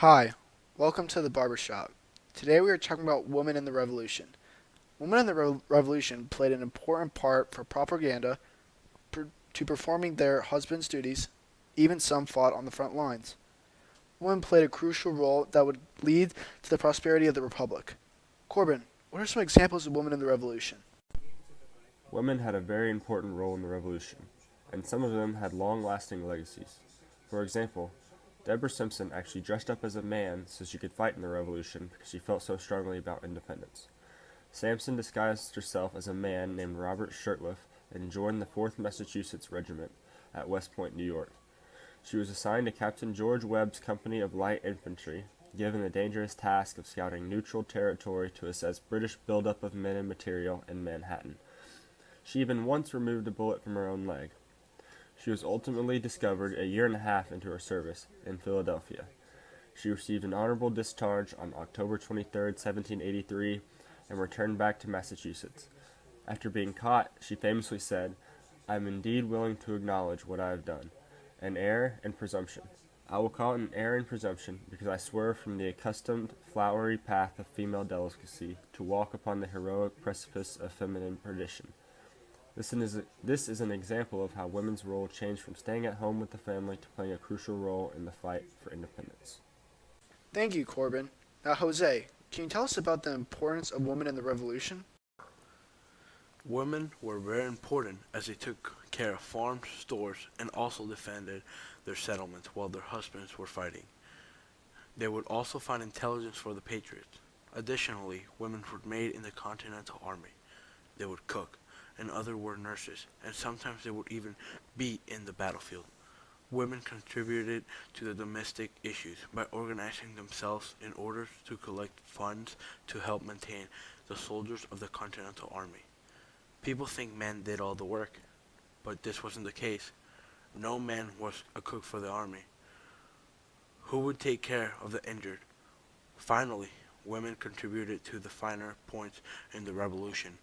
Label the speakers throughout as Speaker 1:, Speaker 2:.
Speaker 1: Hi, welcome to the Barbershop. Today we are talking about women in the Revolution. Women in the Revolution played an important part for propaganda to performing their husbands' duties. Even some fought on the front lines. Women played a crucial role that would lead to the prosperity of the Republic. Corbin, what are some examples of women in the Revolution?
Speaker 2: Women had a very important role in the Revolution, and some of them had long-lasting legacies. For example, Deborah Simpson actually dressed up as a man so she could fight in the Revolution because she felt so strongly about independence. Sampson disguised herself as a man named Robert Shirtliff and joined the 4th Massachusetts Regiment at West Point, New York. She was assigned to Captain George Webb's company of light infantry, given the dangerous task of scouting neutral territory to assess British buildup of men and material in Manhattan. She even once removed a bullet from her own leg. She was ultimately discovered a year and a half into her service in Philadelphia. She received an honorable discharge on October 23, 1783, and returned back to Massachusetts. After being caught, she famously said, "I am indeed willing to acknowledge what I have done, an error and presumption. I will call it an error and presumption because I swerve from the accustomed flowery path of female delicacy to walk upon the heroic precipice of feminine perdition." This is an example of how women's role changed from staying at home with the family to playing a crucial role in the fight for independence.
Speaker 1: Thank you, Corbin. Now, Jose, can you tell us about the importance of women in the Revolution?
Speaker 3: Women were very important as they took care of farms, stores, and also defended their settlements while their husbands were fighting. They would also find intelligence for the Patriots. Additionally, women were made in the Continental Army. They would cook, and others were nurses, and sometimes they would even be in the battlefield. Women contributed to the domestic issues by organizing themselves in order to collect funds to help maintain the soldiers of the Continental Army. People think men did all the work, but this wasn't the case. No man was a cook for the army. Who would take care of the injured? Finally, women contributed to the finer points in the revolution,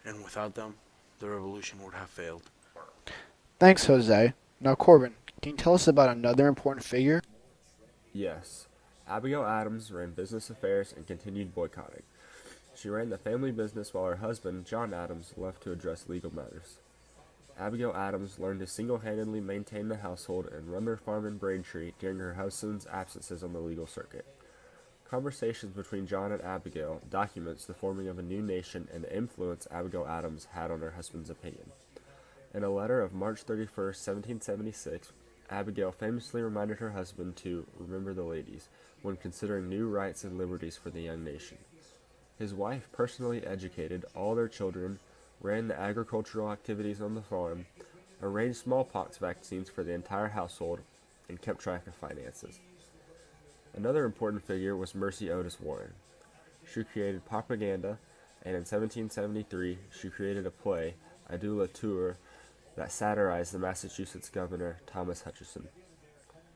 Speaker 3: and without them, the revolution would have failed.
Speaker 1: Thanks, Jose. Now, Corbin, can you tell us about another important figure?
Speaker 2: Yes, Abigail Adams ran business affairs and continued boycotting. She ran the family business while her husband, John Adams, left to address legal matters. Abigail Adams learned to single-handedly maintain the household and run their farm in Braintree during her husband's absences on the legal circuit. Conversations between John and Abigail documents the forming of a new nation and the influence Abigail Adams had on her husband's opinion. In a letter of March 31, 1776, Abigail famously reminded her husband to "remember the ladies" when considering new rights and liberties for the young nation. His wife personally educated all their children, ran the agricultural activities on the farm, arranged smallpox vaccines for the entire household, and kept track of finances. Another important figure was Mercy Otis Warren. She created propaganda, and in 1773 she created a play, Adieu la Tour, that satirized the Massachusetts governor Thomas Hutchinson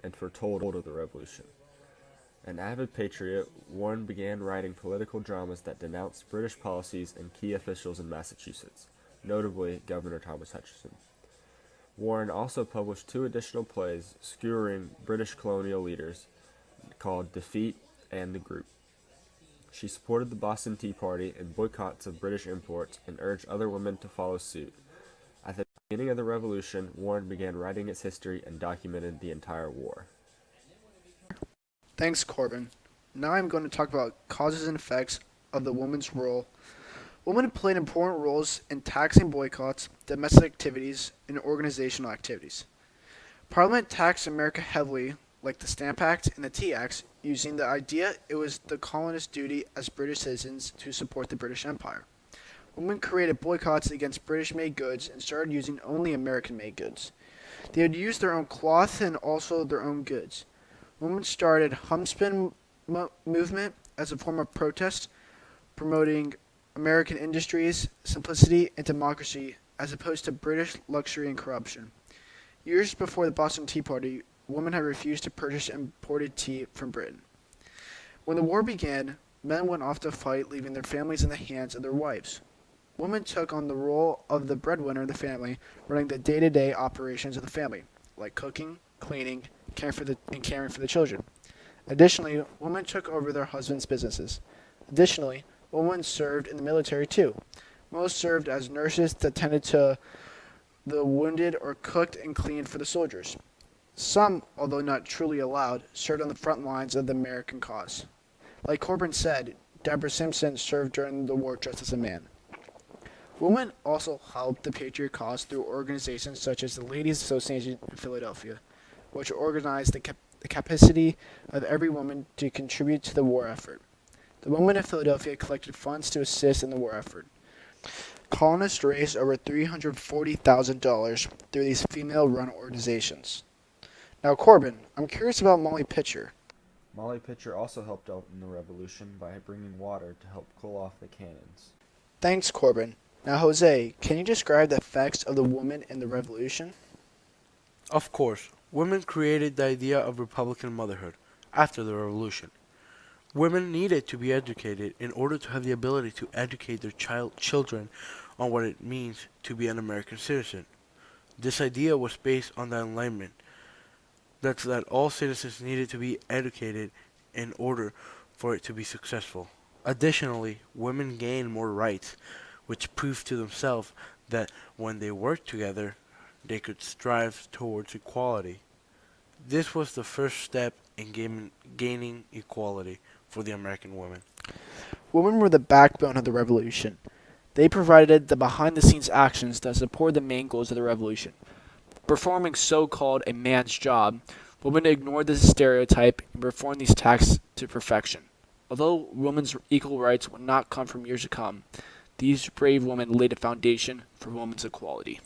Speaker 2: and foretold of the Revolution. An avid patriot, Warren began writing political dramas that denounced British policies and key officials in Massachusetts, notably Governor Thomas Hutchinson. Warren also published 2 additional plays skewering British colonial leaders called Defeat and The Group. She supported the Boston Tea Party and boycotts of British imports and urged other women to follow suit. At the beginning of the Revolution, Warren began writing its history and documented the entire war.
Speaker 1: Thanks, Corbin. Now I'm going to talk about causes and effects of the woman's role. Women played important roles in taxing boycotts, domestic activities, and organizational activities. Parliament taxed America heavily, like the Stamp Act and the Tea Acts, using the idea it was the colonists' duty as British citizens to support the British Empire. Women created boycotts against British-made goods and started using only American-made goods. They would use their own cloth and also their own goods. Women started homespun movement as a form of protest, promoting American industries, simplicity, and democracy, as opposed to British luxury and corruption. Years before the Boston Tea Party, women had refused to purchase imported tea from Britain. When the war began, men went off to fight, leaving their families in the hands of their wives. Women took on the role of the breadwinner of the family, running the day-to-day operations of the family, like cooking, cleaning, caring for the children. Additionally, women took over their husbands' businesses. Additionally, women served in the military too. Most served as nurses that tended to the wounded or cooked and cleaned for the soldiers. Some, although not truly allowed, served on the front lines of the American cause. Like Corbin said, Deborah Simpson served during the war just as a man. Women also helped the Patriot cause through organizations such as the Ladies Association in Philadelphia, which organized the capacity of every woman to contribute to the war effort. The women of Philadelphia collected funds to assist in the war effort. Colonists raised over $340,000 through these female-run organizations. Now, Corbin, I'm curious about Molly Pitcher.
Speaker 2: Molly Pitcher also helped out in the Revolution by bringing water to help cool off the cannons.
Speaker 1: Thanks, Corbin. Now, Jose, can you describe the effects of the woman in the Revolution?
Speaker 3: Of course, women created the idea of Republican motherhood after the Revolution. Women needed to be educated in order to have the ability to educate their children on what it means to be an American citizen. This idea was based on the Enlightenment. That's that all citizens needed to be educated in order for it to be successful. Additionally, women gained more rights, which proved to themselves that when they worked together, they could strive towards equality. This was the first step in gaining equality for the American women.
Speaker 1: Women were the backbone of the Revolution. They provided the behind-the-scenes actions that supported the main goals of the Revolution. Performing so-called a man's job, women ignored this stereotype and performed these tasks to perfection. Although women's equal rights would not come from years to come, these brave women laid a foundation for women's equality.